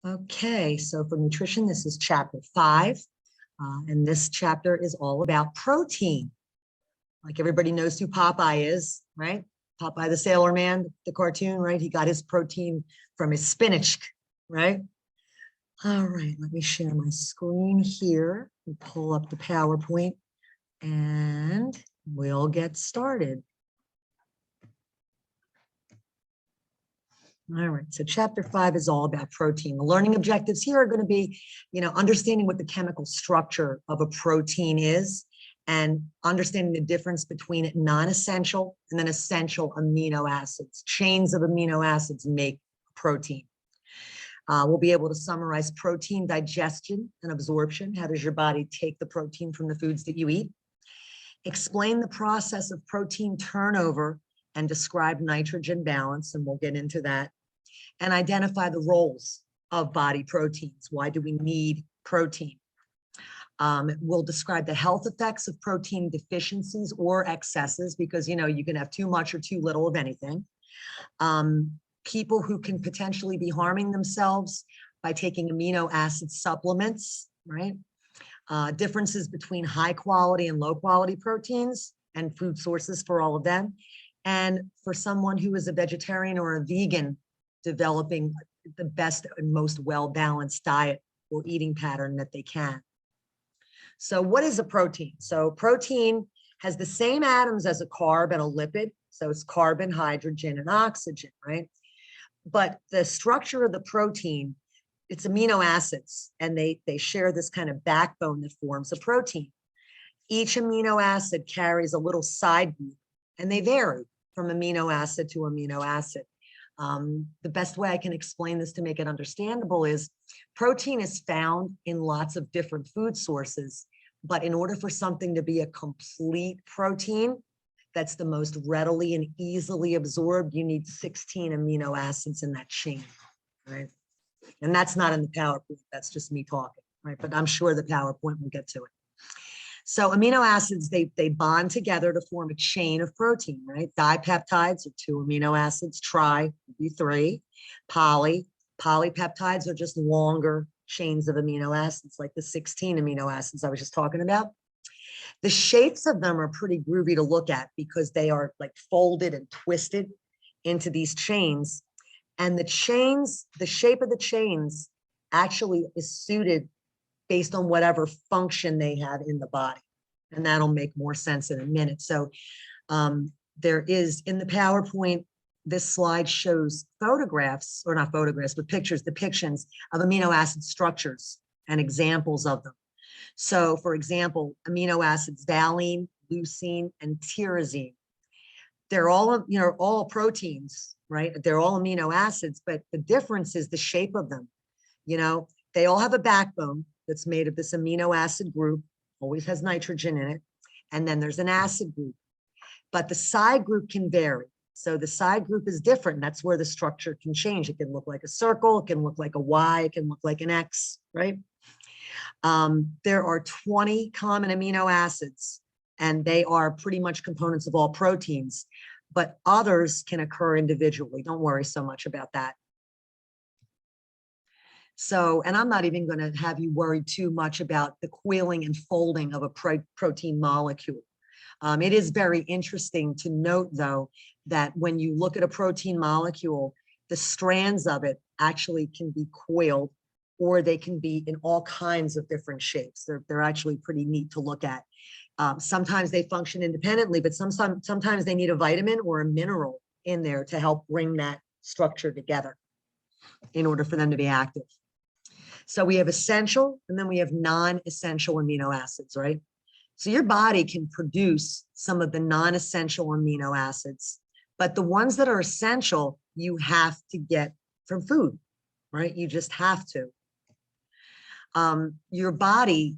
Okay, so for nutrition, this is chapter 5. And this chapter is all about protein. Like everybody knows who Popeye is, right? Popeye the Sailor Man, the cartoon, right? He got his protein from his spinach, right? All right, let me share my screen here and pull up the PowerPoint and we'll get started. All right, so chapter 5 is all about protein. The learning objectives here are going to be, understanding what the chemical structure of a protein is and understanding the difference between non-essential and then essential amino acids. Chains of amino acids make protein. We'll be able to summarize protein digestion and absorption. How does your body take the protein from the foods that you eat? Explain the process of protein turnover and describe nitrogen balance, and we'll get into that. And identify the roles of body proteins. Why do we need protein? We'll describe the health effects of protein deficiencies or excesses, because you can have too much or too little of anything. People who can potentially be harming themselves by taking amino acid supplements, right? Differences between high quality and low quality proteins and food sources for all of them. And for someone who is a vegetarian or a vegan, developing the best and most well-balanced diet or eating pattern that they can. So what is a protein? So protein has the same atoms as a carb and a lipid. So it's carbon, hydrogen, and oxygen, right? But the structure of the protein, it's amino acids, and they share this kind of backbone that forms a protein. Each amino acid carries a little side group, and they vary from amino acid to amino acid. The best way I can explain this to make it understandable is protein is found in lots of different food sources, but in order for something to be a complete protein that's the most readily and easily absorbed, you need 16 amino acids in that chain, right? And that's not in the PowerPoint, that's just me talking, right? But I'm sure the PowerPoint will get to it. So amino acids, they bond together to form a chain of protein, right? Dipeptides are 2 amino acids, tri would be 3, polypeptides are just longer chains of amino acids, like the 16 amino acids I was just talking about. The shapes of them are pretty groovy to look at because they are like folded and twisted into these chains. And the shape of the chains actually is suited based on whatever function they have in the body. And that'll make more sense in a minute. So there is in the PowerPoint, this slide shows photographs, or not photographs, but depictions of amino acid structures and examples of them. So for example, amino acids, valine, leucine, and tyrosine. They're all proteins, right? They're all amino acids, but the difference is the shape of them. They all have a backbone that's made of this amino acid group, always has nitrogen in it. And then there's an acid group, but the side group can vary. So the side group is different. That's where the structure can change. It can look like a circle. It can look like a Y. It can look like an X, right? There are 20 common amino acids, and they are pretty much components of all proteins, but others can occur individually. Don't worry so much about that. So, and I'm not even going to have you worry too much about the coiling and folding of a protein molecule. It is very interesting to note, though, that when you look at a protein molecule, the strands of it actually can be coiled, or they can be in all kinds of different shapes. They're actually pretty neat to look at. Sometimes they function independently, but sometimes they need a vitamin or a mineral in there to help bring that structure together in order for them to be active. So we have essential, and then we have non-essential amino acids, right? So your body can produce some of the non-essential amino acids, but the ones that are essential, you have to get from food, right? You just have to. Your body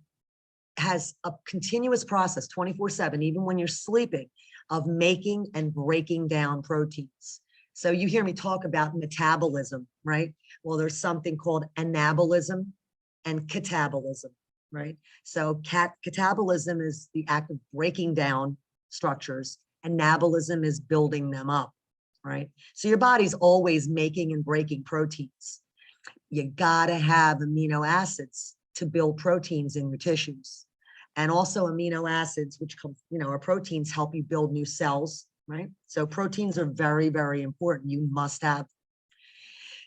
has a continuous process 24/7, even when you're sleeping, of making and breaking down proteins. So you hear me talk about metabolism, right? Well, there's something called anabolism and catabolism, right? So catabolism is the act of breaking down structures. Anabolism is building them up, right? So your body's always making and breaking proteins. You gotta have amino acids to build proteins in your tissues. And also amino acids, which come, are proteins, help you build new cells, right? So proteins are very, very important. You must have.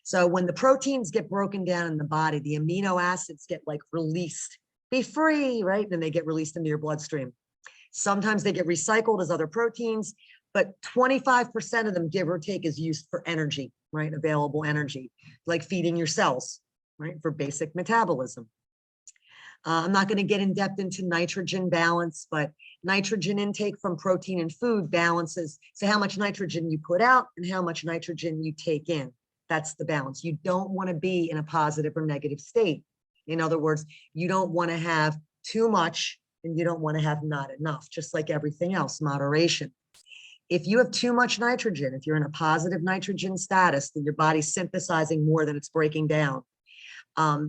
So when the proteins get broken down in the body, the amino acids get like released, be free, right? And they get released into your bloodstream. Sometimes they get recycled as other proteins, but 25% of them, give or take, is used for energy, right? Available energy, like feeding your cells, right? For basic metabolism. I'm not going to get in depth into nitrogen balance, but nitrogen intake from protein and food balances. So how much nitrogen you put out and how much nitrogen you take in. That's the balance. You don't want to be in a positive or negative state. In other words, you don't want to have too much and you don't want to have not enough, just like everything else, moderation. If you have too much nitrogen, if you're in a positive nitrogen status, then your body's synthesizing more than it's breaking down.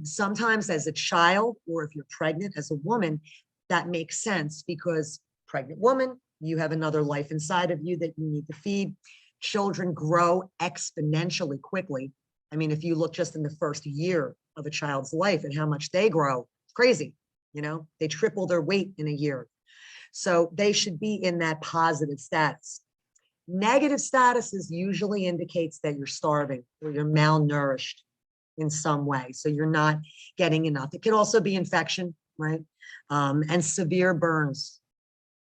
Sometimes as a child, or if you're pregnant as a woman, that makes sense because pregnant woman, you have another life inside of you that you need to feed. Children grow exponentially quickly. I mean, if you look just in the first year of a child's life and how much they grow, it's crazy. They triple their weight in a year. So they should be in that positive status. Negative status usually indicates that you're starving or you're malnourished in some way. So you're not getting enough. It could also be infection, right? And severe burns.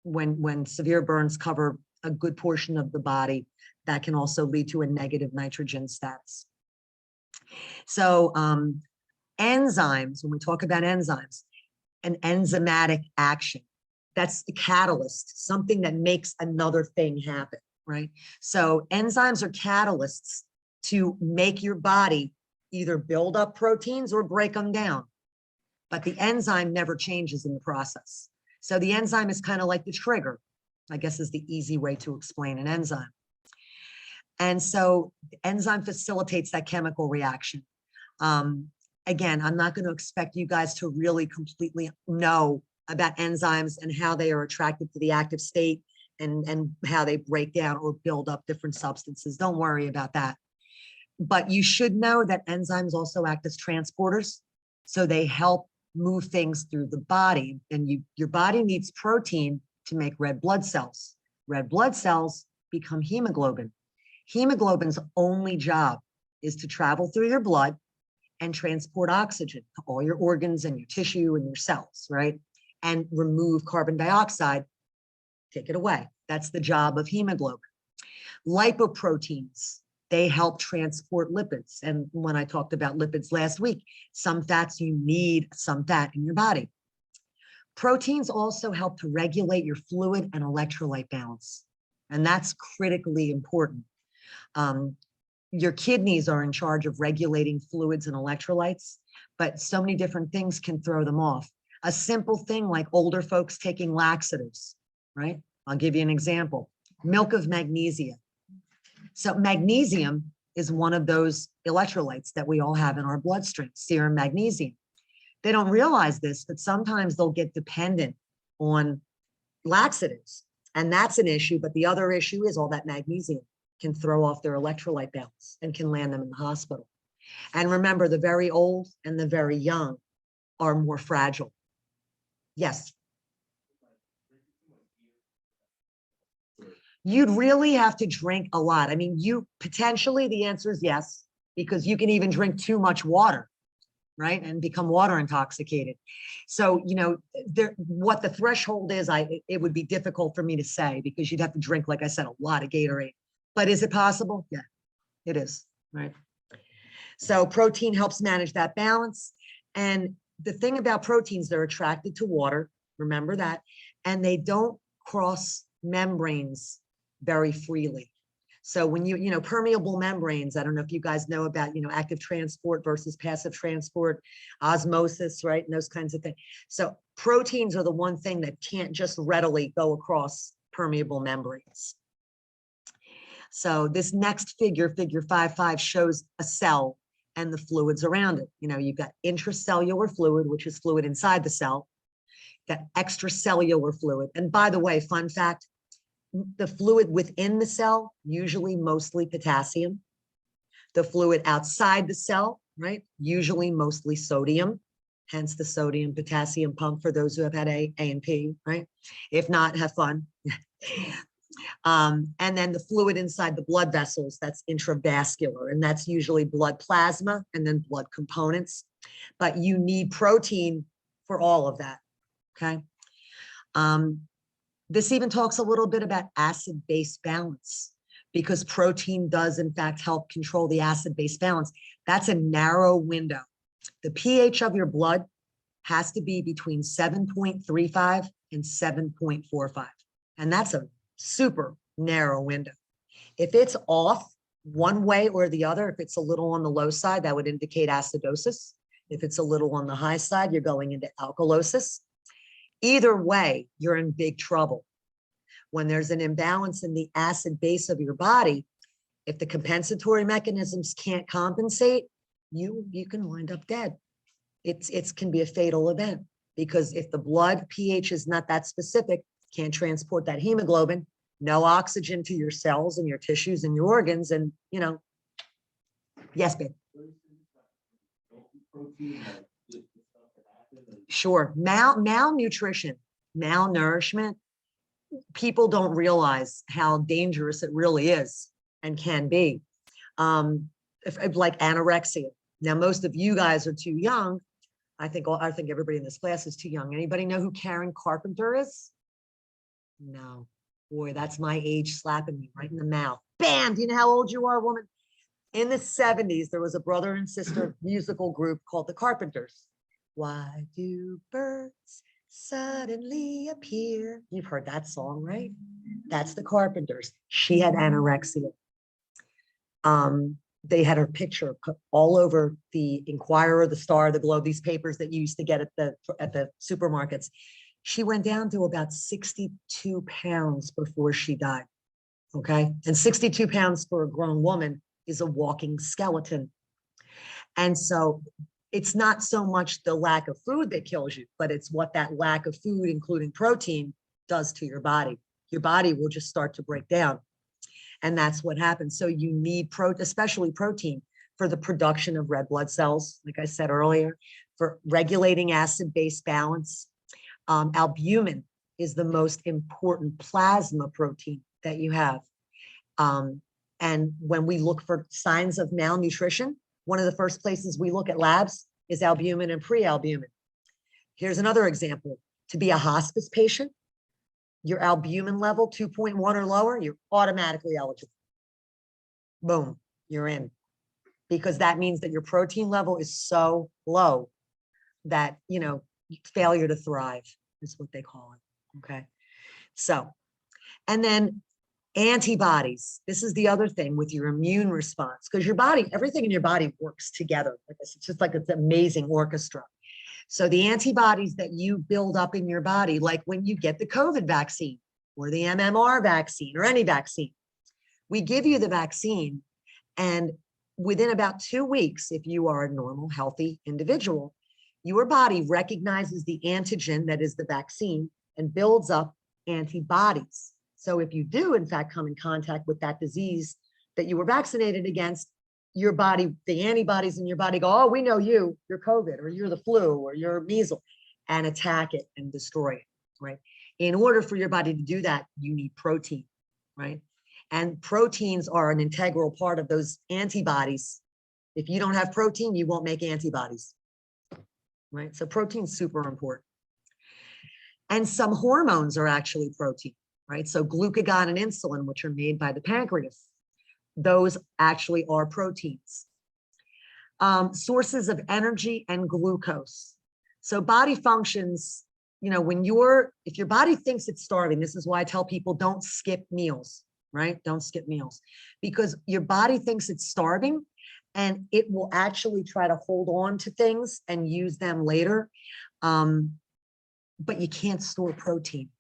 When severe burns cover a good portion of the body, that can also lead to a negative nitrogen status. So enzymes, when we talk about enzymes, an enzymatic action, that's the catalyst, something that makes another thing happen, right? So enzymes are catalysts to make your body either build up proteins or break them down. But the enzyme never changes in the process. So the enzyme is kind of like the trigger, I guess is the easy way to explain an enzyme. And so the enzyme facilitates that chemical reaction. Again, I'm not going to expect you guys to really completely know about enzymes and how they are attracted to the active state and how they break down or build up different substances. Don't worry about that. But you should know that enzymes also act as transporters. So they help move things through the body. And your body needs protein to make red blood cells. Red blood cells become hemoglobin. Hemoglobin's only job is to travel through your blood and transport oxygen to all your organs and your tissue and your cells, right? And remove carbon dioxide, take it away. That's the job of hemoglobin. Lipoproteins, they help transport lipids. And when I talked about lipids last week, some fats, you need some fat in your body. Proteins also help to regulate your fluid and electrolyte balance. And that's critically important. Your kidneys are in charge of regulating fluids and electrolytes, but so many different things can throw them off. A simple thing like older folks taking laxatives, right? I'll give you an example. Milk of magnesia. So magnesium is one of those electrolytes that we all have in our bloodstream, serum magnesium. They don't realize this, but sometimes they'll get dependent on laxatives. And that's an issue. But the other issue is all that magnesium can throw off their electrolyte balance and can land them in the hospital. And remember, the very old and the very young are more fragile. Yes. You'd really have to drink a lot. I mean, potentially the answer is yes, because you can even drink too much water, right? And become water intoxicated. So, what the threshold is, it would be difficult for me to say because you'd have to drink, like I said, a lot of Gatorade. But is it possible? Yeah, it is, right? So protein helps manage that balance. And the thing about proteins, they're attracted to water, remember that, and they don't cross membranes very freely. So when permeable membranes, I don't know if you guys know about, active transport versus passive transport, osmosis, right? And those kinds of things. So proteins are the one thing that can't just readily go across permeable membranes. So this next figure, figure 5.5, shows a cell and the fluids around it. You've got intracellular fluid, which is fluid inside the cell. You've got extracellular fluid. And by the way, fun fact, the fluid within the cell, usually mostly potassium. The fluid outside the cell, right? Usually mostly sodium, hence the sodium potassium pump for those who have had A and P, right? If not, have fun. And then the fluid inside the blood vessels, that's intravascular, and that's usually blood plasma and then blood components. But you need protein for all of that, okay? This even talks a little bit about acid-base balance, because protein does in fact help control the acid-base balance. That's a narrow window. The pH of your blood has to be between 7.35 and 7.45. And that's a super narrow window. If it's off one way or the other, if it's a little on the low side, that would indicate acidosis. If it's a little on the high side, you're going into alkalosis. Either way, you're in big trouble. When there's an imbalance in the acid base of your body, if the compensatory mechanisms can't compensate, you can wind up dead. It can be a fatal event, because if the blood pH is not that specific, can't transport that hemoglobin, no oxygen to your cells and your tissues and your organs, and yes, babe. Sure. Malnutrition, malnourishment, people don't realize how dangerous it really is and can be. Like anorexia. Now, most of you guys are too young. I think everybody in this class is too young. Anybody know who Karen Carpenter is? No. Boy, that's my age slapping me right in the mouth. Bam! Do you know how old you are, woman? In the 70s, there was a brother and sister musical group called the Carpenters. Why do birds suddenly appear? You've heard that song, right? That's the Carpenters. She had anorexia. They had her picture put all over the Inquirer, the Star, the Globe, these papers that you used to get at the supermarkets. She went down to about 62 pounds before she died. Okay. And 62 pounds for a grown woman is a walking skeleton. And so it's not so much the lack of food that kills you, but it's what that lack of food, including protein, does to your body. Your body will just start to break down. And that's what happens. So you need especially protein, for the production of red blood cells, like I said earlier, for regulating acid-base balance. Albumin is the most important plasma protein that you have. And when we look for signs of malnutrition, one of the first places we look at labs is albumin and prealbumin. Here's another example. To be a hospice patient, your albumin level 2.1 or lower, you're automatically eligible. Boom, you're in. Because that means that your protein level is so low that, failure to thrive is what they call it. Okay. So, and then antibodies. This is the other thing with your immune response, because your body, everything in your body works together. It's just like it's an amazing orchestra. So the antibodies that you build up in your body, like when you get the COVID vaccine or the MMR vaccine or any vaccine, we give you the vaccine, and within about 2 weeks, if you are a normal, healthy individual, your body recognizes the antigen that is the vaccine and builds up antibodies. So if you do, in fact, come in contact with that disease that you were vaccinated against, your body, the antibodies in your body go, oh, we know you, you're COVID, or you're the flu, or you're measles, and attack it and destroy it, right? In order for your body to do that, you need protein, right? And proteins are an integral part of those antibodies. If you don't have protein, you won't make antibodies, right? So protein's super important. And some hormones are actually protein, right? So glucagon and insulin, which are made by the pancreas, those actually are proteins. Sources of energy and glucose. So body functions, if your body thinks it's starving, this is why I tell people don't skip meals, right? Don't skip meals, because your body thinks it's starving and it will actually try to hold on to things and use them later. But you can't store protein.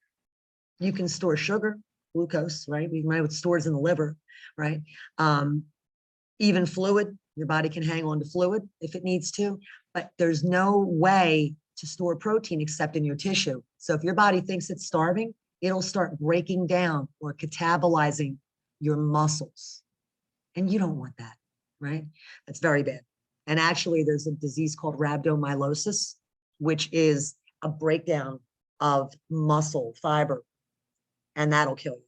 You can store sugar, glucose, right? We might have stores in the liver, right? Even fluid, your body can hang on to fluid if it needs to, but there's no way to store protein except in your tissue. So if your body thinks it's starving, it'll start breaking down or catabolizing your muscles. And you don't want that, right? That's very bad. And actually, there's a disease called rhabdomyolysis, which is a breakdown of muscle fiber, and that'll kill you.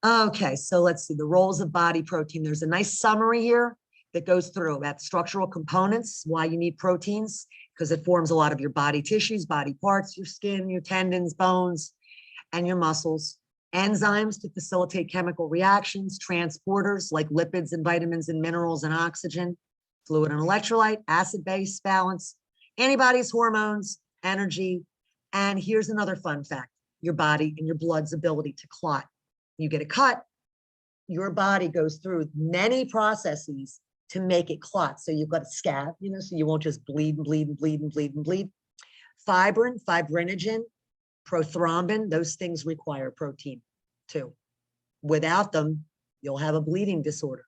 Okay, so let's see the roles of body protein. There's a nice summary here that goes through about structural components, why you need proteins, because it forms a lot of your body tissues, body parts, your skin, your tendons, bones, and your muscles. Enzymes to facilitate chemical reactions, transporters like lipids and vitamins and minerals and oxygen, fluid and electrolyte, acid-base balance, antibodies, hormones, energy. And here's another fun fact, your body and your blood's ability to clot. You get a cut, your body goes through many processes to make it clot. So you've got a scab, so you won't just bleed and bleed and bleed and bleed and bleed. Fibrin, fibrinogen, prothrombin, those things require protein too. Without them, you'll have a bleeding disorder,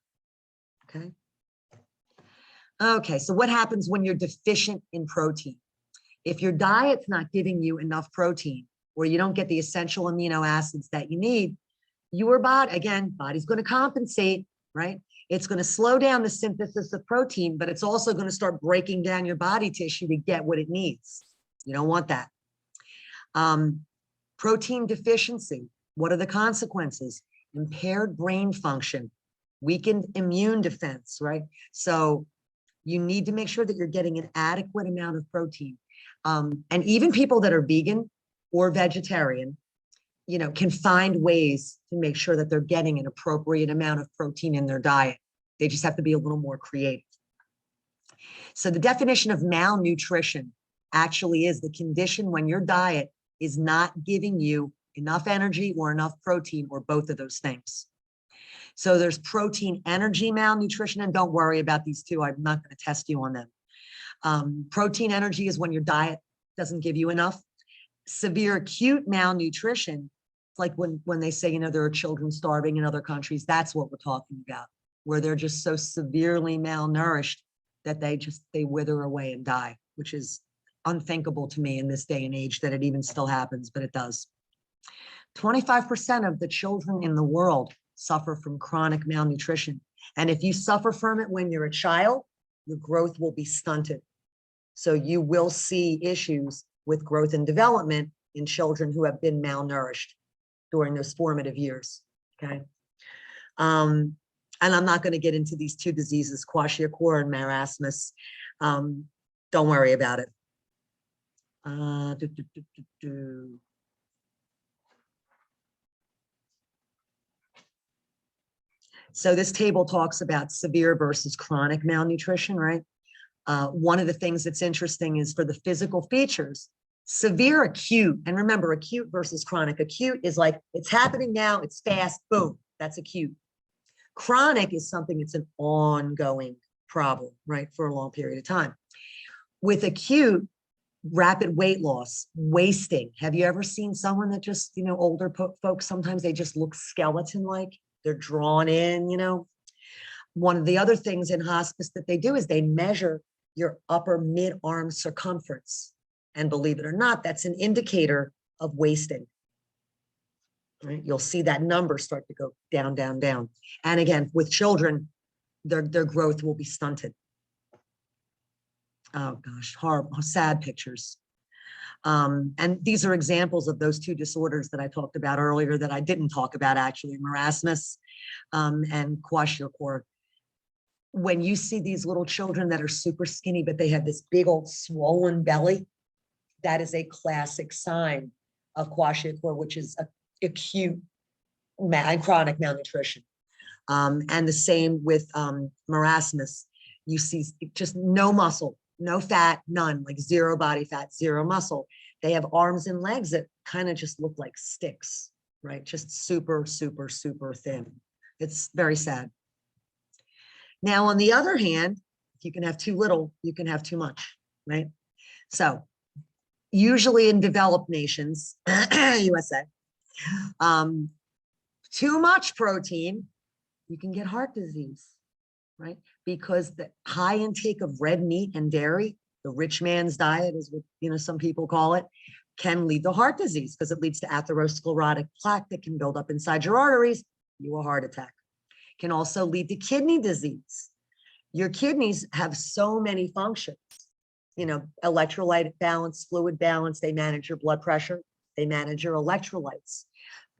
okay? Okay, so what happens when you're deficient in protein? If your diet's not giving you enough protein, or you don't get the essential amino acids that you need, your body, again, body's gonna compensate, right? It's gonna slow down the synthesis of protein, but it's also gonna start breaking down your body tissue to get what it needs. You don't want that. Protein deficiency, what are the consequences? Impaired brain function, weakened immune defense, right? So you need to make sure that you're getting an adequate amount of protein. And even people that are vegan or vegetarian, can find ways to make sure that they're getting an appropriate amount of protein in their diet. They just have to be a little more creative. So the definition of malnutrition actually is the condition when your diet is not giving you enough energy or enough protein or both of those things. So there's protein energy malnutrition, and don't worry about these two. I'm not going to test you on them. Protein energy is when your diet doesn't give you enough. Severe acute malnutrition, it's like when they say, there are children starving in other countries, that's what we're talking about, where they're just so severely malnourished that they wither away and die, which is unthinkable to me in this day and age that it even still happens, but it does. 25% of the children in the world suffer from chronic malnutrition. And if you suffer from it when you're a child, your growth will be stunted. So you will see issues with growth and development in children who have been malnourished during those formative years, okay? And I'm not going to get into these two diseases, kwashiorkor and marasmus. Don't worry about it. So this table talks about severe versus chronic malnutrition, right? One of the things that's interesting is for the physical features, severe acute, and remember acute versus chronic. Acute is like, it's happening now, it's fast, boom, that's acute. Chronic is something that's an ongoing problem, right, for a long period of time. With acute, rapid weight loss, wasting. Have you ever seen someone that just, older folks, sometimes they just look skeleton-like, they're drawn in, One of the other things in hospice that they do is they measure your upper mid-arm circumference. And believe it or not, that's an indicator of wasting. Right? You'll see that number start to go down, down, down. And again, with children, their growth will be stunted. Oh gosh, horrible, sad pictures. And these are examples of those two disorders that I talked about earlier that I didn't talk about actually, marasmus and kwashiorkor. When you see these little children that are super skinny, but they have this big old swollen belly, that is a classic sign of kwashiorkor, which is acute and chronic malnutrition. And the same with marasmus. You see just no muscle, no fat, none, like zero body fat, zero muscle. They have arms and legs that kind of just look like sticks, right? Just super, super, super thin. It's very sad. Now, on the other hand, if you can have too little, you can have too much, right? So usually in developed nations, USA, too much protein, you can get heart disease, right? Because the high intake of red meat and dairy, the rich man's diet is what some people call it, can lead to heart disease because it leads to atherosclerotic plaque that can build up inside your arteries, you a heart attack. Can also lead to kidney disease. Your kidneys have so many functions, electrolyte balance, fluid balance. They manage your blood pressure. They manage your electrolytes,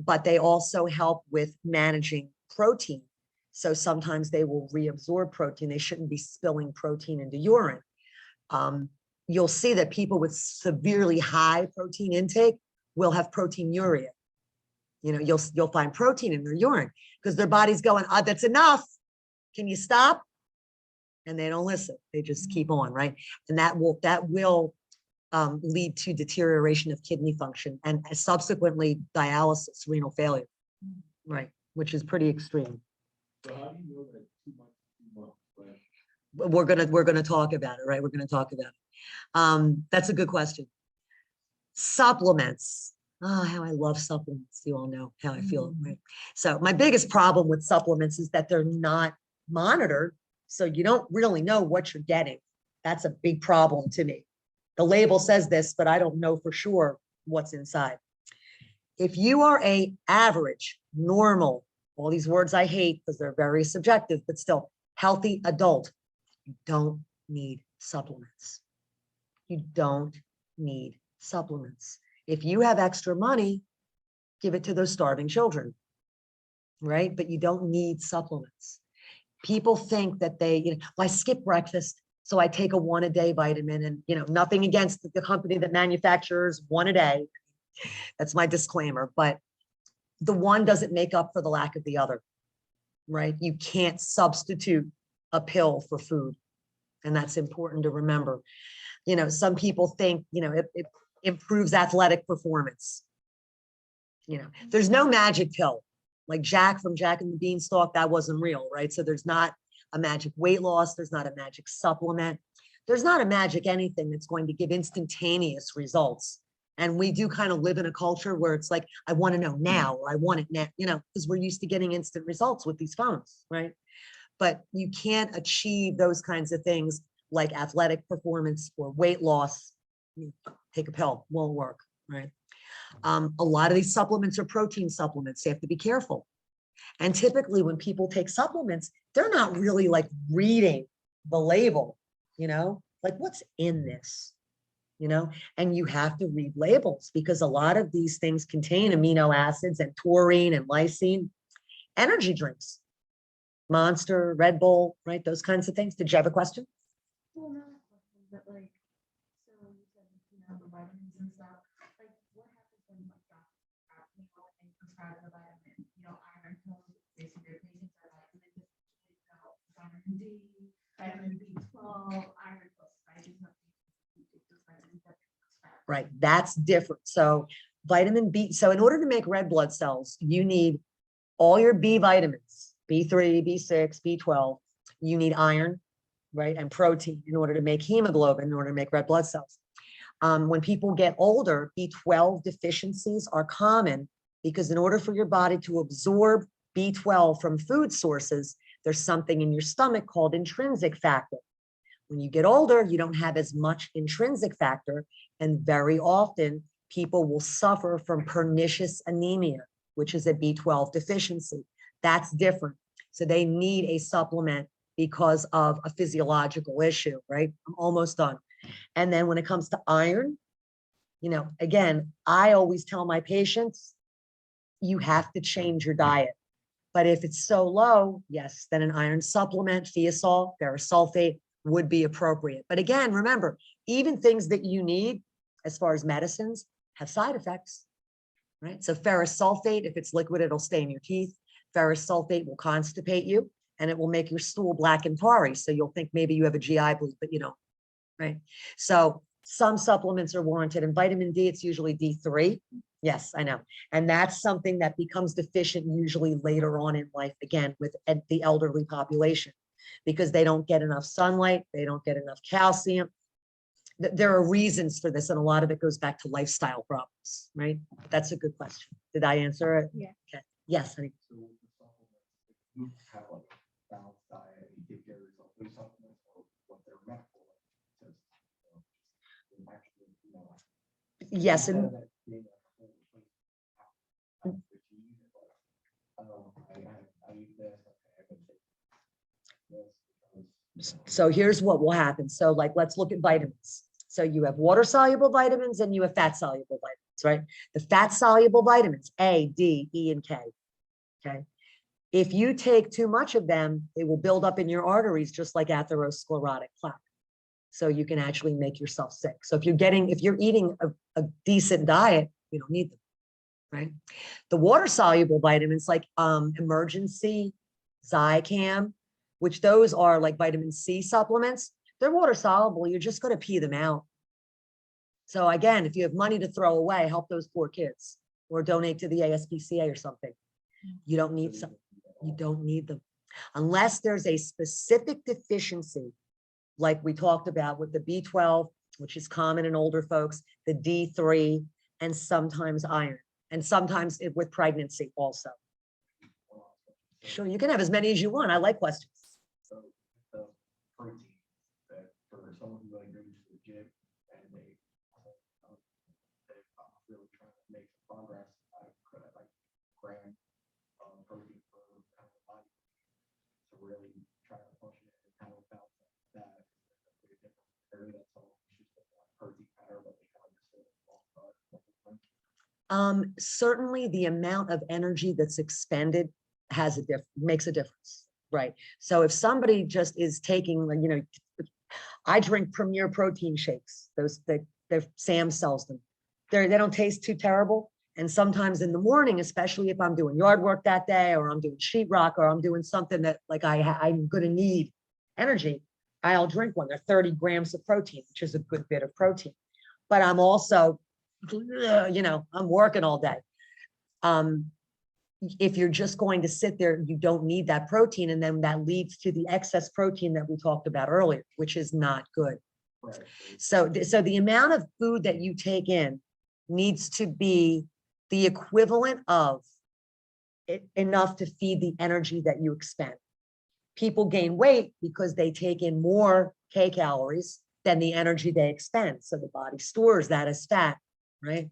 but they also help with managing protein. So sometimes they will reabsorb protein. They shouldn't be spilling protein into urine. You'll see that people with severely high protein intake will have proteinuria. You'll find protein in their urine because their body's going, that's enough. Can you stop? And they don't listen. They just keep on, right? And that will lead to deterioration of kidney function and subsequently dialysis, renal failure, right? Which is pretty extreme. So how do you know that too much? We're gonna talk about it, right? We're gonna talk about it. That's a good question. Supplements. Oh, how I love supplements. You all know how I feel, right? So my biggest problem with supplements is that they're not monitored. So you don't really know what you're getting. That's a big problem to me. The label says this, but I don't know for sure what's inside. If you are a average, normal, all these words I hate because they're very subjective, but still healthy adult, you don't need supplements. You don't need supplements. If you have extra money, give it to those starving children, right? But you don't need supplements. People think that I skip breakfast, so I take a 1-a-day vitamin, and nothing against the company that manufactures 1 a day. That's my disclaimer, but the one doesn't make up for the lack of the other, right? You can't substitute a pill for food. And that's important to remember. Some people think, it improves athletic performance. There's no magic pill. Like Jack from Jack and the Beanstalk, that wasn't real, right? So there's not a magic weight loss. There's not a magic supplement. There's not a magic anything that's going to give instantaneous results. And we do kind of live in a culture where it's like, I want to know now, or I want it now, because we're used to getting instant results with these phones, right? But you can't achieve those kinds of things like athletic performance or weight loss. Take a pill, won't work, right? A lot of these supplements are protein supplements. You have to be careful. And typically when people take supplements, they're not really like reading the label, like what's in this, and you have to read labels because a lot of these things contain amino acids and taurine and lysine. Energy drinks, Monster, Red Bull, right? Those kinds of things. Did you have a question? Well, not a question, but so you said, the vitamins and stuff. Like, what happens when doctors and prescribe the vitamin? Iron pills, basically your patients are vitamin D, vitamin B12, iron pills, right? Right, that's different. So vitamin B, so in order to make red blood cells, you need all your B vitamins, B3, B6, B12, you need iron, right? And protein in order to make hemoglobin, in order to make red blood cells. When people get older, B12 deficiencies are common because in order for your body to absorb B12 from food sources, there's something in your stomach called intrinsic factor. When you get older, you don't have as much intrinsic factor, and very often people will suffer from pernicious anemia, which is a B12 deficiency. That's different. So they need a supplement because of a physiological issue, right? I'm almost done. And then when it comes to iron, again, I always tell my patients, you have to change your diet. But if it's so low, yes, then an iron supplement, thiazole, ferrous sulfate would be appropriate. But again, remember, even things that you need as far as medicines have side effects, right? So ferrous sulfate, if it's liquid, it'll stay in your teeth. Ferrous sulfate will constipate you and it will make your stool black and tarry. So you'll think maybe you have a GI bleed, but you don't, right? So some supplements are warranted, and vitamin D, it's usually D3. Yes, I know. And that's something that becomes deficient usually later on in life, again, with the elderly population, because they don't get enough sunlight, they don't get enough calcium. There are reasons for this, and a lot of it goes back to lifestyle problems, right? That's a good question. Did I answer it? Yeah. Okay. Yes, honey. So with the supplements, if you have like a balanced diet, you get your results, those supplements or what they're meant for. Because, actually, Yes, instead and of that being a whole thing, I eat this, okay, I can take this because So here's what will happen. So like, let's look at vitamins. So you have water soluble vitamins and you have fat soluble vitamins, right? The fat soluble vitamins, A, D, E, and K. Okay. If you take too much of them, they will build up in your arteries, just like atherosclerotic plaque. So you can actually make yourself sick. So if you're eating a decent diet, you don't need them, right? The water soluble vitamins like Emergency, Zicam, which those are like vitamin C supplements, they're water soluble. You're just going to pee them out. So again, if you have money to throw away, help those poor kids or donate to the ASPCA or something. You don't need some, you don't need them unless there's a specific deficiency, like we talked about with the B12, which is common in older folks, the D3, and sometimes iron, and sometimes with pregnancy also. Sure, you can have as many as you want. I like questions. So the protein that for someone who like goes to the gym and they're really trying to make some progress, I could have like gram protein for kind of the body to really try to function it and kind of balance that. Area that's all protein powder, but they kind of just Certainly the amount of energy that's expended makes a difference, right? So if somebody just is taking, you know, I drink Premier protein shakes, Sam sells them. They don't taste too terrible. And sometimes in the morning, especially if I'm doing yard work that day, or I'm doing sheetrock, or I'm doing something that like I'm going to need energy, I'll drink one. They're 30 grams of protein, which is a good bit of protein. But I'm also, you know, I'm working all day. If you're just going to sit there, you don't need that protein. And then that leads to the excess protein that we talked about earlier, which is not good. right. So the amount of food that you take in needs to be the equivalent of enough to feed the energy that you expend. People gain weight because they take in more calories than the energy they expend. So the body stores that as fat, right?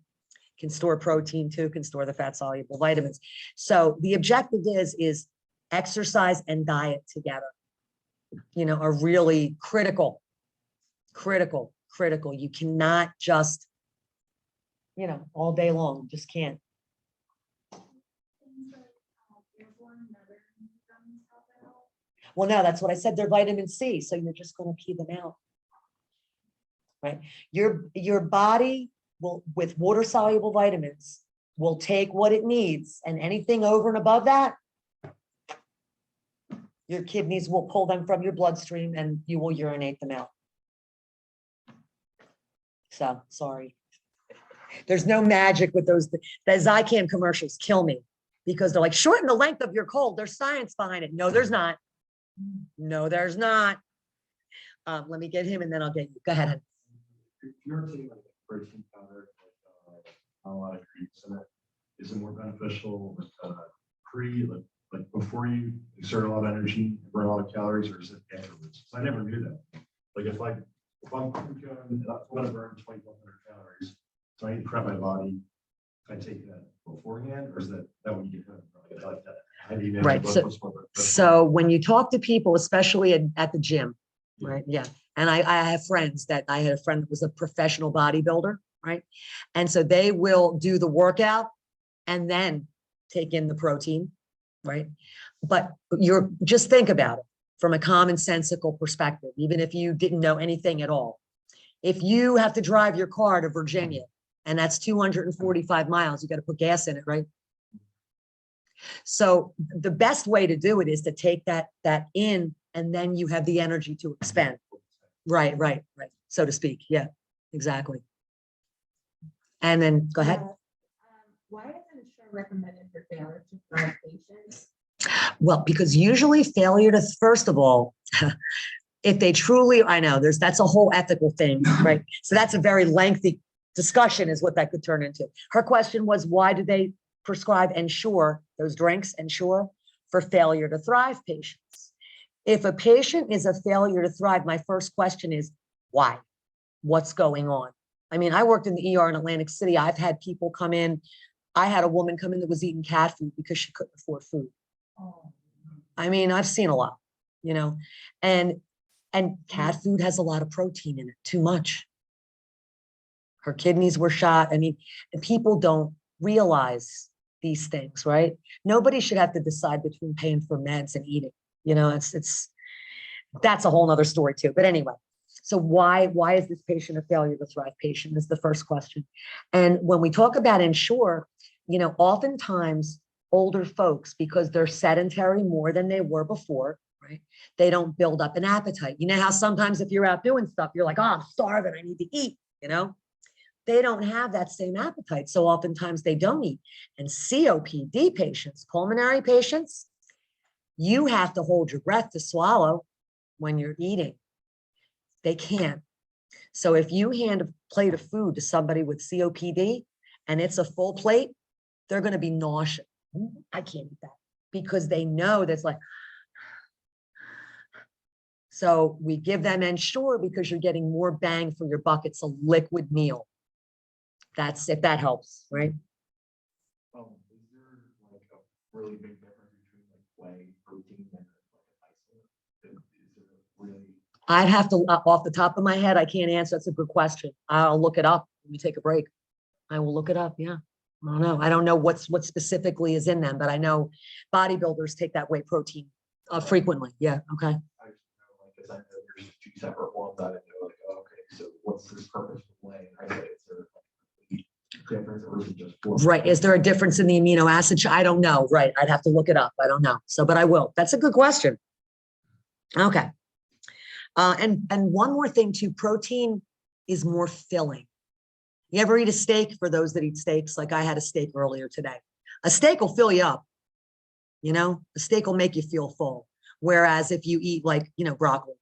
Can store protein too, can store the fat soluble vitamins. So the objective is exercise and diet together, you know, are really critical. You cannot just, you know, all day long, just can't. Well, no, that's what I said. They're vitamin C. So you're just going to pee them out, right? Your body will, with water soluble vitamins, will take what it needs, and anything over and above that, your kidneys will pull them from your bloodstream and you will urinate them out. So sorry. There's no magic with those. The Zicam commercials kill me because they're like, shorten the length of your cold. There's science behind it. No, there's not. No, there's not. Let me get him and then I'll get you. Go ahead. If you're taking like a protein powder, a lot of creams in it, is it more beneficial with like before you exert a lot of energy, burn a lot of calories, or is it afterwards? I never knew that. Like if I'm going, I'm going to burn 2,100 calories, so I need to prep my body. Can I take that beforehand, or is that when you get home? Like that? Right. So when you talk to people, especially at the gym, right? Yeah. And I have friends I had a friend that was a professional bodybuilder, right? And so they will do the workout and then take in the protein, right? But just think about it from a commonsensical perspective, even if you didn't know anything at all. If you have to drive your car to Virginia, and that's 245 miles, you got to put gas in it, right? So the best way to do it is to take that in, and then you have the energy to expend. Right. So to speak. Yeah, exactly. And then go ahead. Why isn't sure recommended for failure to thrive patients? Well, because usually failure to, first of all, if they truly, I know that's a whole ethical thing, right? So that's a very lengthy discussion is what that could turn into. Her question was, why do they prescribe Ensure, those drinks, Ensure, for failure to thrive patients? If a patient is a failure to thrive, my first question is, why? What's going on? I mean, I worked in the ER in Atlantic City. I've had people come in. I had a woman come in that was eating cat food because she couldn't afford food. I mean, I've seen a lot, you know, and And cat food has a lot of protein in it, too much. Her kidneys were shot. I mean, and people don't realize these things, right? Nobody should have to decide between paying for meds and eating. You know, that's a whole nother story too. But anyway, so why is this patient a failure to thrive patient is the first question. And when we talk about Ensure, you know, oftentimes older folks, because they're sedentary more than they were before, right? They don't build up an appetite. You know how sometimes if you're out doing stuff, you're like, oh, I'm starving, I need to eat, you know? They don't have that same appetite. So oftentimes they don't eat. And COPD patients, pulmonary patients, you have to hold your breath to swallow when you're eating. They can't. So if you hand a plate of food to somebody with COPD and it's a full plate, they're going to be nauseous. I can't eat that because they know that's like. So we give them Ensure because you're getting more bang for your buck. It's a liquid meal. That's if that helps, right? Is there like a really big difference between like whey protein and like an isolate? Is there really? I'd have to, off the top of my head, I can't answer. That's a good question. I'll look it up when we take a break. I will look it up. Yeah. I don't know. I don't know what specifically is in them, but I know bodybuilders take that whey protein frequently. Yeah. Okay. I just know like because I know there's two separate ones. I didn't know like okay, so what's this purpose of whey and isolate? Is there like difference or is it just one? Right. Is there a difference in the amino acid? I don't know. Right. I'd have to look it up. I don't know. So, but I will. That's a good question. Okay. And one more thing too, protein is more filling. You ever eat a steak? For those that eat steaks, like I had a steak earlier today. A steak will fill you up. You know, a steak will make you feel full. Whereas if you eat like, you know, broccoli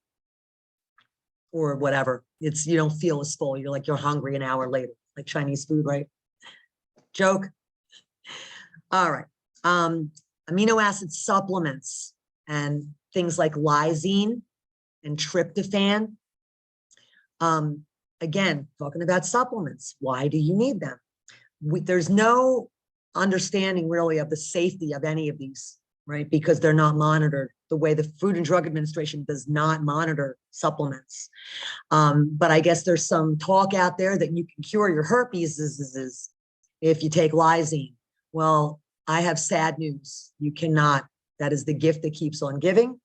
or whatever, you don't feel as full. You're like, you're hungry an hour later, like Chinese food, right? Joke. All right. Amino acid supplements and things like lysine and tryptophan. Again, talking about supplements. Why do you need them? There's no understanding really of the safety of any of these, right? Because they're not monitored the way the Food and Drug Administration does not monitor supplements. But I guess there's some talk out there that you can cure your herpes if you take lysine. Well, I have sad news. You cannot. That is the gift that keeps on giving.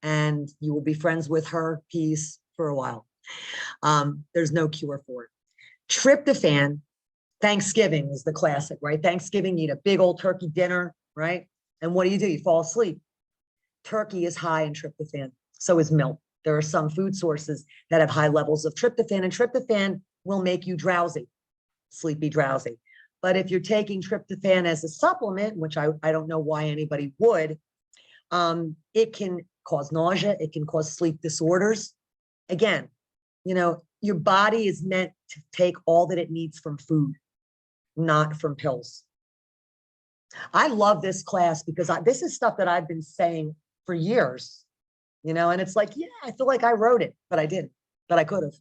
And you will be friends with herpes for a while. There's no cure for it. Tryptophan, Thanksgiving is the classic, right? Thanksgiving, you eat a big old turkey dinner, right? And what do? You fall asleep. Turkey is high in tryptophan. So is milk. There are some food sources that have high levels of tryptophan, and tryptophan will make you drowsy, sleepy, drowsy. But if you're taking tryptophan as a supplement, which I don't know why anybody would, it can cause nausea. It can cause sleep disorders. Again, you know, your body is meant to take all that it needs from food, not from pills. I love this class because this is stuff that I've been saying for years, you know, and it's like, yeah, I feel like I wrote it, but I didn't, but I could have.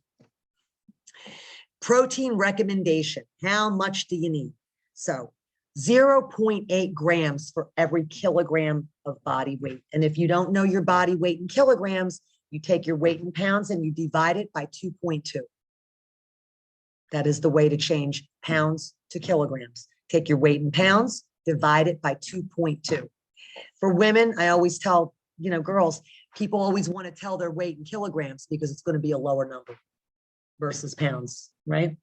Protein recommendation. How much do you need? So 0.8 grams for every kilogram of body weight. And if you don't know your body weight in kilograms, you take your weight in pounds and you divide it by 2.2. That is the way to change pounds to kilograms. Take your weight in pounds, divide it by 2.2. For women, I always tell, you know, girls, people always want to tell their weight in kilograms because it's going to be a lower number versus pounds, right?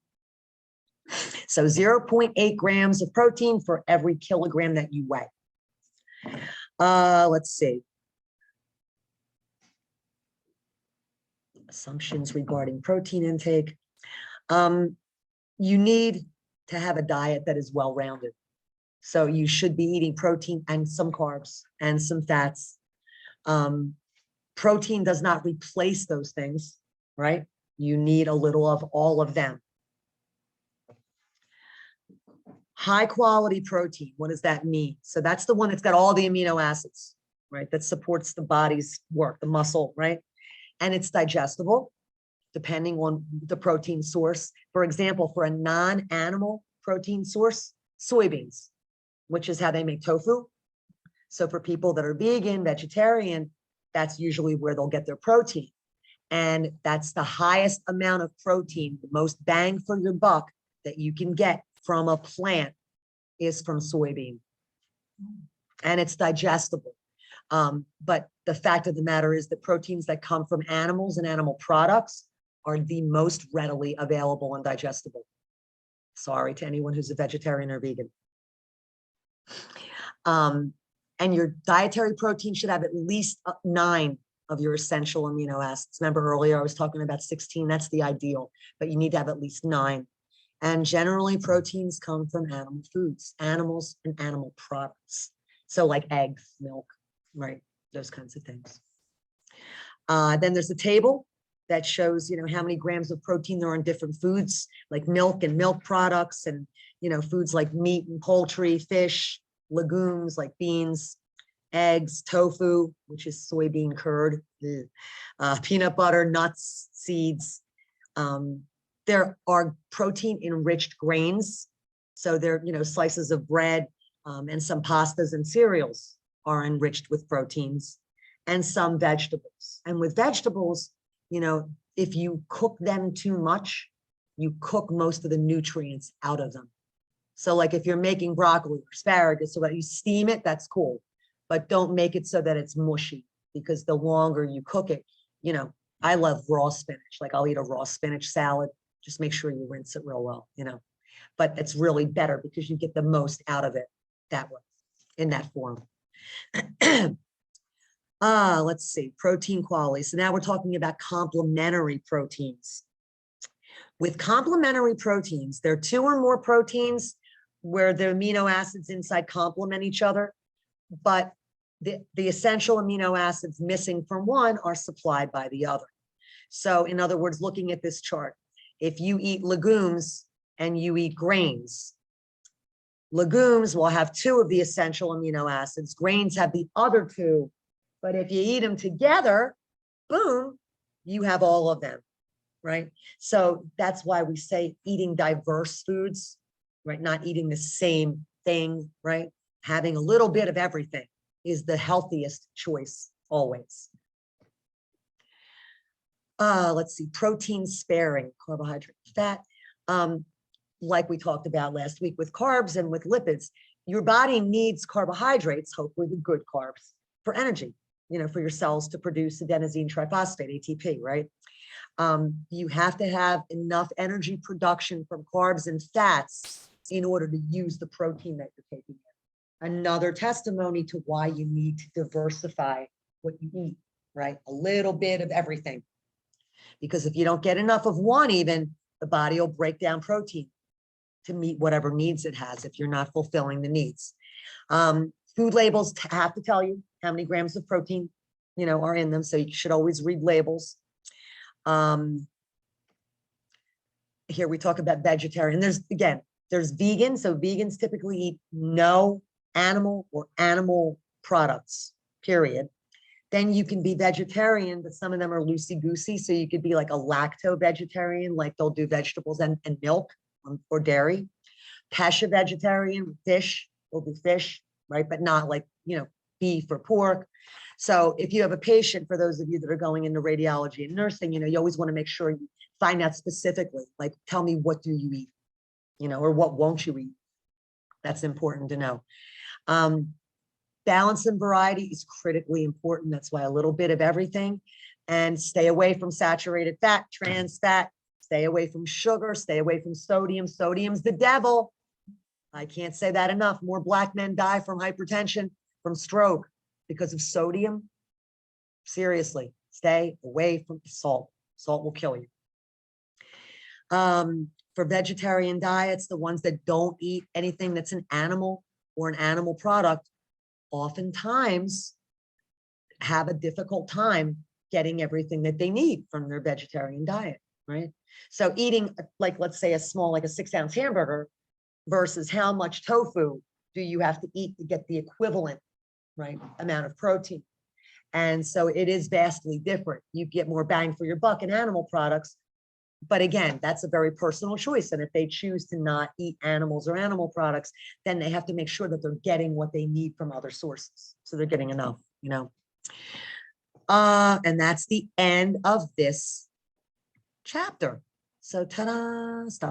So 0.8 grams of protein for every kilogram that you weigh. Let's see. Assumptions regarding protein intake. You need to have a diet that is well-rounded. So you should be eating protein and some carbs and some fats. Protein does not replace those things, right? You need a little of all of them. High quality protein, what does that mean? So that's the one that's got all the amino acids, right? That supports the body's work, the muscle, right? And it's digestible, depending on the protein source. For example, for a non-animal protein source, soybeans, which is how they make tofu. So for people that are vegan, vegetarian, that's usually where they'll get their protein. And that's the highest amount of protein, the most bang for your buck that you can get from a plant is from soybean. And it's digestible. But the fact of the matter is that proteins that come from animals and animal products are the most readily available and digestible. Sorry to anyone who's a vegetarian or vegan. And your dietary protein should have at least 9 of your essential amino acids. Remember earlier I was talking about 16, that's the ideal, but you need to have at least 9. And generally proteins come from animal foods, animals and animal products. So like eggs, milk, right? Those kinds of things. Then there's a table that shows, how many grams of protein there are in different foods, like milk and milk products, and, foods like meat and poultry, fish, legumes like beans, eggs, tofu, which is soybean curd, peanut butter, nuts, seeds. There are protein enriched grains. So there, slices of bread and some pastas and cereals are enriched with proteins, and some vegetables. And with vegetables, if you cook them too much, you cook most of the nutrients out of them. So like if you're making broccoli or asparagus, so that you steam it, that's cool. But don't make it so that it's mushy, because the longer you cook it, I love raw spinach. Like I'll eat a raw spinach salad. Just make sure you rinse it real well, but it's really better because you get the most out of it that way, in that form. Let's see, protein quality. So now we're talking about complementary proteins. With complementary proteins, there are 2 or more proteins where the amino acids inside complement each other, but the essential amino acids missing from one are supplied by the other. So in other words, looking at this chart, if you eat legumes and you eat grains, legumes will have 2 of the essential amino acids, grains have the other 2, but if you eat them together, boom, you have all of them, right? So that's why we say eating diverse foods, right? Not eating the same thing, right? Having a little bit of everything is the healthiest choice always. Let's see, protein sparing, carbohydrate, fat. Like we talked about last week with carbs and with lipids, your body needs carbohydrates, hopefully the good carbs, for energy, for your cells to produce adenosine triphosphate, ATP, right? You have to have enough energy production from carbs and fats in order to use the protein that you're taking in. Another testimony to why you need to diversify what you eat, right? A little bit of everything. Because if you don't get enough of one, even the body will break down protein to meet whatever needs it has if you're not fulfilling the needs. Food labels have to tell you how many grams of protein, are in them. So you should always read labels. Here we talk about vegetarian. There's vegan. So vegans typically eat no animal or animal products, period. Then you can be vegetarian, but some of them are loosey-goosey. So you could be like a lacto-vegetarian, like they'll do vegetables and milk or dairy. Pesca-vegetarian, fish, will do fish, right? But not like, beef or pork. So if you have a patient, for those of you that are going into radiology and nursing, you always want to make sure you find out specifically, like, tell me, what do you eat? Or what won't you eat? That's important to know. Balance and variety is critically important. That's why a little bit of everything, and stay away from saturated fat, trans fat, stay away from sugar, stay away from sodium. Sodium's the devil. I can't say that enough. More Black men die from hypertension, from stroke, because of sodium. Seriously, stay away from salt. Salt will kill you. For vegetarian diets, the ones that don't eat anything that's an animal or an animal product, oftentimes have a difficult time getting everything that they need from their vegetarian diet, right? So eating, like, let's say a 6-ounce hamburger versus how much tofu do you have to eat to get the equivalent, right, amount of protein. And so it is vastly different. You get more bang for your buck in animal products. But again, that's a very personal choice. And if they choose to not eat animals or animal products, then they have to make sure that they're getting what they need from other sources. So they're getting enough, And that's the end of this chapter. So ta-da, stop.